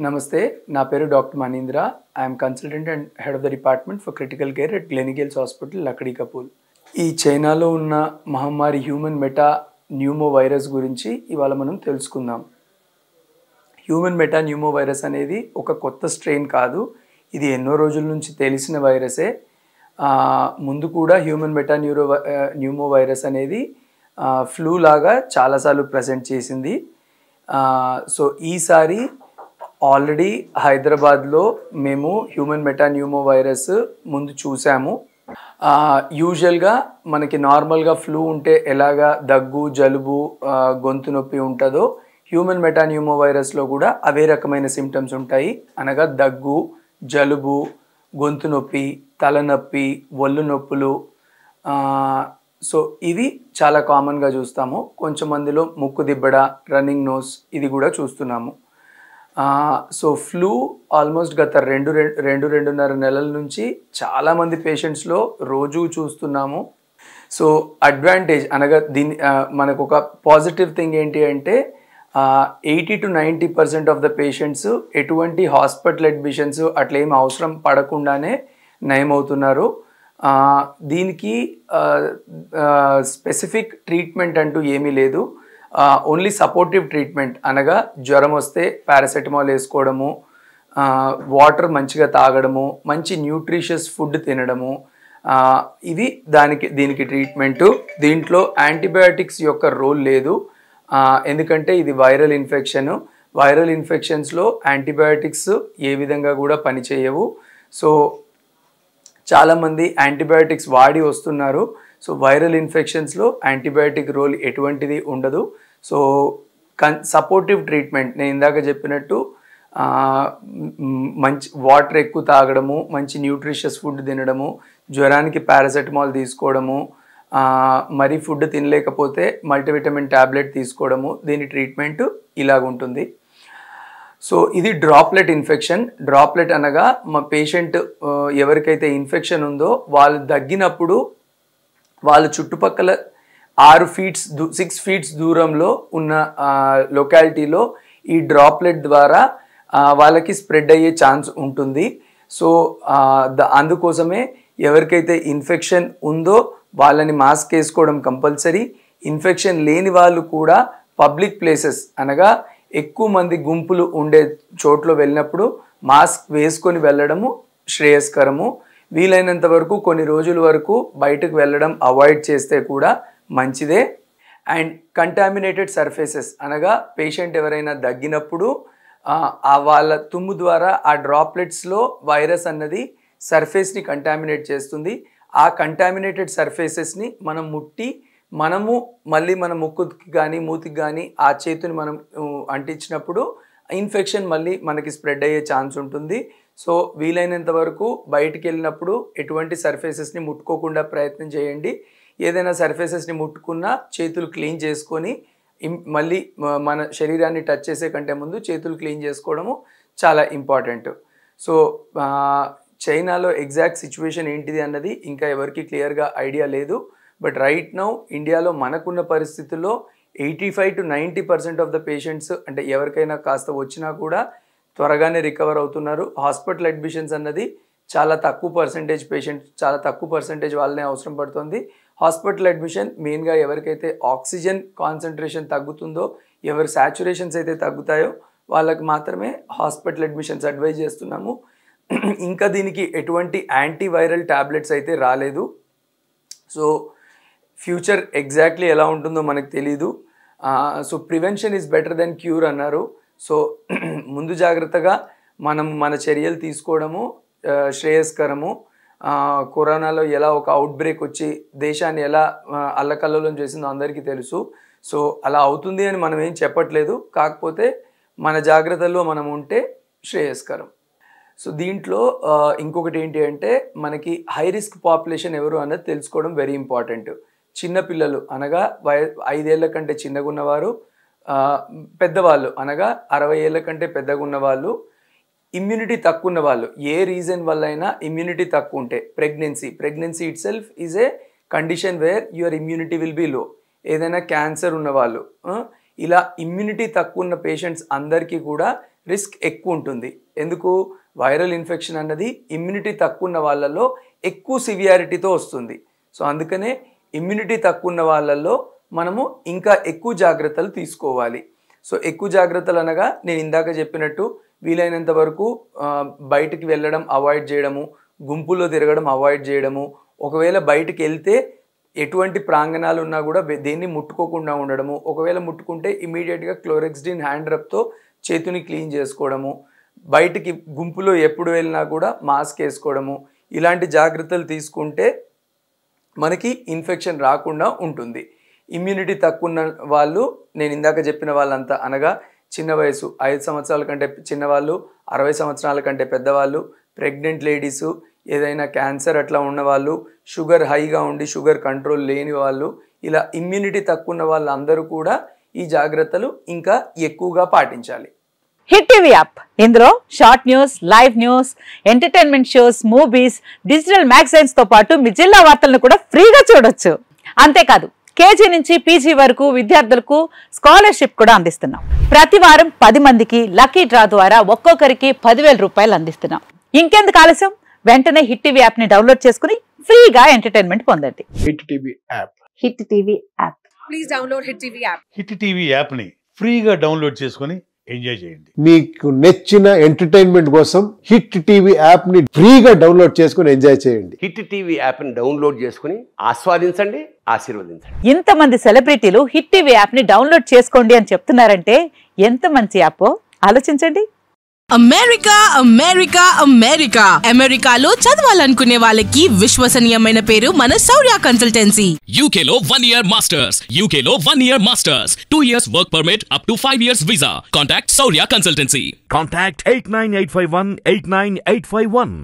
నమస్తే, నా పేరు doctor Manindra. I'm consultant and head of the department for critical care at Gleneagles hospital, Lakdi Kapul. ఈ చైనాలో ఉన్న మహమ్మారి హ్యూమన్ మెటా న్యూమో వైరస్ గురించి ఇవాళ మనం తెలుసుకుందాం. హ్యూమన్ మెటా న్యూమో వైరస్ అనేది ఒక కొత్త స్ట్రెయిన్ కాదు. ఇది ఎన్నో రోజుల నుంచి తెలిసిన వైరసే. ముందు కూడా హ్యూమన్ మెటా న్యూమో వైరస్ అనేది ఫ్లూ లాగా చాలాసార్లు ప్రజెంట్ చేసింది. సో ఈసారి ఆల్రెడీ హైదరాబాద్లో మేము హ్యూమన్ మెటా న్యూమో వైరస్ ముందు చూసాము. యూజువల్గా మనకి నార్మల్గా ఫ్లూ ఉంటే ఎలాగా దగ్గు, జలుబు, గొంతు నొప్పి ఉంటుందో హ్యూమన్ మెటా న్యూమో వైరస్లో కూడా అవే రకమైన సిమ్టమ్స్ ఉంటాయి. అనగా దగ్గు, జలుబు, గొంతు నొప్పి, తలనొప్పి, ఒళ్ళు నొప్పులు. సో ఇవి చాలా కామన్గా చూస్తాము. కొంచెం మందిలో ముక్కు దిబ్బడ, రన్నింగ్ నోస్ ఇది కూడా చూస్తున్నాము. సో ఫ్లూ ఆల్మోస్ట్ గత రెండున్నర నెలల నుంచి చాలామంది పేషెంట్స్లో రోజు చూస్తున్నాము. సో అడ్వాంటేజ్ అనగా మనకు ఒక పాజిటివ్ థింగ్ ఏంటి అంటే 80 to 90% ఆఫ్ ద పేషెంట్స్ ఎటువంటి హాస్పిటల్ అడ్మిషన్స్ అట్లేం అవసరం పడకుండానే నయమవుతున్నారు. దీనికి స్పెసిఫిక్ ట్రీట్మెంట్ అంటూ ఏమీ లేదు. ఓన్లీ సపోర్టివ్ ట్రీట్మెంట్ అనగా జ్వరం వస్తే పారాసెటమాల్ వేసుకోవడము, వాటర్ మంచిగా తాగడము, మంచి న్యూట్రిషియస్ ఫుడ్ తినడము, ఇవి దీనికి ట్రీట్మెంటు. దీంట్లో యాంటీబయాటిక్స్ యొక్క రోల్ లేదు. ఎందుకంటే ఇది వైరల్ ఇన్ఫెక్షన్. వైరల్ ఇన్ఫెక్షన్స్లో యాంటీబయాటిక్స్ ఏ విధంగా కూడా పనిచేయవు. సో చాలామంది యాంటీబయాటిక్స్ వాడి వస్తున్నారు. సో వైరల్ ఇన్ఫెక్షన్స్లో యాంటీబయాటిక్ రోల్ ఎటువంటిది ఉండదు. సో సపోర్టివ్ ట్రీట్మెంట్ నేను ఇందాక చెప్పినట్టు మంచి వాటర్ ఎక్కువ తాగడము, మంచి న్యూట్రిషియస్ ఫుడ్ తినడము, జ్వరానికి పారాసెటమాల్ తీసుకోవడము, మరి ఫుడ్ తినలేకపోతే మల్టీవిటమిన్ ట్యాబ్లెట్ తీసుకోవడము, దీని ట్రీట్మెంట్ ఇలాగుంటుంది. సో ఇది డ్రాప్లెట్ ఇన్ఫెక్షన్. డ్రాప్లెట్ అనగా మా పేషెంట్ ఎవరికైతే ఇన్ఫెక్షన్ ఉందో వాళ్ళు దగ్గినప్పుడు వాళ్ళ చుట్టుపక్కల 6 feet దూరంలో ఉన్న లొకాలిటీలో ఈ డ్రాప్లెట్ ద్వారా వాళ్ళకి స్ప్రెడ్ అయ్యే ఛాన్స్ ఉంటుంది. సో అందుకోసమే ఎవరికైతే ఇన్ఫెక్షన్ ఉందో వాళ్ళని మాస్క్ వేసుకోవడం కంపల్సరీ. ఇన్ఫెక్షన్ లేని వాళ్ళు కూడా పబ్లిక్ ప్లేసెస్ అనగా ఎక్కువ మంది గుంపులు ఉండే చోట్ల వెళ్ళినప్పుడు మాస్క్ వేసుకొని వెళ్ళడము శ్రేయస్కరము. వీలైనంత వరకు కొన్ని రోజుల వరకు బయటకు వెళ్ళడం అవాయిడ్ చేస్తే కూడా మంచిదే. అండ్ కంటామినేటెడ్ సర్ఫేసెస్ అనగా పేషెంట్ ఎవరైనా దగ్గినప్పుడు వాళ్ళ తుమ్ము ద్వారా ఆ డ్రాప్లెట్స్లో వైరస్ అన్నది సర్ఫేస్ని కంటామినేట్ చేస్తుంది. ఆ కంటామినేటెడ్ సర్ఫేసెస్ని మనం ముట్టి మళ్ళీ మన ముక్కుకి కానీ మూతికి కానీ ఆ చేతిని మనం అంటించినప్పుడు ఇన్ఫెక్షన్ మళ్ళీ మనకి స్ప్రెడ్ అయ్యే ఛాన్స్ ఉంటుంది. సో వీలైనంత వరకు బయటికి వెళ్ళినప్పుడు ఎటువంటి సర్ఫేసెస్ని ముట్టుకోకుండా ప్రయత్నం చేయండి. ఏదైనా సర్ఫేసెస్ని ముట్టుకున్నా చేతులు క్లీన్ చేసుకొని మళ్ళీ మన శరీరాన్ని టచ్ చేసే కంటే ముందు చేతులు క్లీన్ చేసుకోవడము చాలా ఇంపార్టెంట్. సో చైనాలో ఎగ్జాక్ట్ సిచ్యువేషన్ ఏంటిది అన్నది ఇంకా ఎవరికి క్లియర్గా ఐడియా లేదు. బట్ రైట్ నౌ ఇండియాలో మనకున్న పరిస్థితుల్లో 85 to 90% ఆఫ్ ద పేషెంట్స్ అంటే ఎవరికైనా కాస్త వచ్చినా కూడా త్వరగానే రికవర్ అవుతున్నారు. హాస్పిటల్ అడ్మిషన్స్ అన్నది చాలా తక్కువ పర్సెంటేజ్ వాళ్ళనే అవసరం పడుతుంది. హాస్పిటల్ అడ్మిషన్ మెయిన్గా ఎవరికైతే ఆక్సిజన్ కాన్సన్ట్రేషన్ తగ్గుతుందో, ఎవరి సాచురేషన్స్ అయితే తగ్గుతాయో వాళ్ళకి మాత్రమే హాస్పిటల్ అడ్మిషన్స్ అడ్వైజ్ చేస్తున్నాము. ఇంకా దీనికి ఎటువంటి యాంటీవైరల్ ట్యాబ్లెట్స్ అయితే రాలేదు. సో ఫ్యూచర్ ఎగ్జాక్ట్లీ ఎలా ఉంటుందో మనకు తెలీదు. So prevention is better than cure అన్నారు. సో ముందు జాగ్రత్తగా మన చర్యలు తీసుకోవడము శ్రేయస్కరము. కరోనాలో ఎలా ఒక అవుట్బ్రేక్ వచ్చి దేశాన్ని ఎలా అల్లకల్లోలం చేసిందో అందరికీ తెలుసు. సో అలా అవుతుంది అని మనం ఏం చెప్పట్లేదు. కాకపోతే మన జాగ్రత్తల్లో మనం ఉంటే శ్రేయస్కరం. సో దీంట్లో ఇంకొకటి ఏంటి అంటే మనకి హై రిస్క్ పాపులేషన్ ఎవరు అన్నది తెలుసుకోవడం వెరీ ఇంపార్టెంట్. చిన్నపిల్లలు అనగా 5 ఏళ్ల కంటే చిన్నగా ఉన్నవారు, పెద్దవాళ్ళు అనగా 60 ఏళ్ల కంటే పెద్దగా ఉన్నవాళ్ళు, ఇమ్యూనిటీ తక్కువ ఉన్న వాళ్ళు, ఏ రీజన్ వల్ల అయినా ఇమ్యూనిటీ తక్కువ ఉంటే pregnancy itself is a condition where your immunity will be low. ఏదైనా క్యాన్సర్ ఉన్నవాళ్ళు, ఇలా ఇమ్యూనిటీ తక్కువ ఉన్న పేషెంట్స్ అందరికీ కూడా రిస్క్ ఎక్కువ ఉంటుంది. ఎందుకు? వైరల్ ఇన్ఫెక్షన్ అన్నది ఇమ్యూనిటీ తక్కువ ఉన్న వాళ్ళల్లో ఎక్కువ సివియారిటీతో వస్తుంది. సో అందుకనే ఇమ్యూనిటీ తక్కువ ఉన్న వాళ్ళల్లో మనము ఇంకా ఎక్కువ జాగ్రత్తలు తీసుకోవాలి. సో ఎక్కువ జాగ్రత్తలు అనగా నేను ఇందాక చెప్పినట్టు వీలైనంత వరకు బయటికి వెళ్ళడం అవాయిడ్ చేయడము, గుంపులో తిరగడం అవాయిడ్ చేయడము, ఒకవేళ బయటికి వెళ్తే ఎటువంటి ప్రాంగణాలు ఉన్నా కూడా దేన్ని ముట్టుకోకుండా ఉండడము, ఒకవేళ ముట్టుకుంటే ఇమీడియట్గా క్లోరెక్సిడిన్ హ్యాండ్ రబ్తో చేతిని క్లీన్ చేసుకోవడము, బయటికి గుంపులో ఎప్పుడు వెళ్ళినా కూడా మాస్క్ వేసుకోవడము, ఇలాంటి జాగ్రత్తలు తీసుకుంటే మనకి ఇన్ఫెక్షన్ రాకుండా ఉంటుంది. ఇమ్యూనిటీ తక్కువ ఉన్న వాళ్ళు, నేను ఇందాక చెప్పిన వాళ్ళంతా అనగా చిన్న వయసు 5 సంవత్సరాల కంటే చిన్నవాళ్ళు, 60 సంవత్సరాల కంటే పెద్దవాళ్ళు, ప్రెగ్నెంట్ లేడీసు, ఏదైనా క్యాన్సర్ అట్లా ఉన్నవాళ్ళు, షుగర్ హైగా ఉండి షుగర్ కంట్రోల్ లేని వాళ్ళు, ఇలా ఇమ్యూనిటీ తక్కువ ఉన్న వాళ్ళందరూ కూడా ఈ జాగ్రత్తలు ఇంకా ఎక్కువగా పాటించాలి. హిట్ టీవీ యాప్, ఇందులో short news, live news, entertainment shows, movies, digital magazines తో పాటు మీ జిల్లా వార్తలను కూడా ఫ్రీగా చూడొచ్చు. అంతేకాదు కేజీ నుంచి పీజీ వరకు విద్యార్థులకు స్కాలర్షిప్ కూడా అందిస్తున్నాం. ప్రతి వారం 10 మందికి లక్కీ డ్రా ద్వారా ఒక్కొక్కరికి 10,000 రూపాయలు అందిస్తున్నాం. ఇంకెందుకు ఆలస్యం, వెంటనే హిట్ టీవీ యాప్ ని డౌన్లోడ్ చేసుకుని ఫ్రీగా ఎంటర్టైన్మెంట్ పొందండి. Hit TV app. Hit TV app. Please download hit TV app. Hit TV app ని ఫ్రీగా డౌన్లోడ్ చేసుకుని ఎంజాయ్ చేయండి. మీకు నచ్చిన ఎంటర్టైన్మెంట్ కోసం హిట్ టీవీ యాప్ ని ఫ్రీగా డౌన్లోడ్ చేసుకుని ఎంజాయ్ చేయండి. హిట్ టీవీ యాప్ ని డౌన్లోడ్ చేసుకుని ఆస్వాదించండి, ఆశీర్వదించండి. ఇంతమంది సెలబ్రిటీలు హిట్ టీవీ యాప్ ని డౌన్లోడ్ చేసుకోండి అని చెప్తున్నారంటే ఎంత మంచి యాప్ ఆలోచించండి. అమెరికా అమెరికా అమెరికా అమెరికాలో చదవాలనుకునే వాళ్ళకి విశ్వసనీయమైన పేరు మన శౌర్య కన్సల్టెన్సీ. UK లో 1 year masters, UK లో 1 year masters, 2 years work permit up to 5 years visa. Contact Saurya Consultancy. Contact 89851 89851.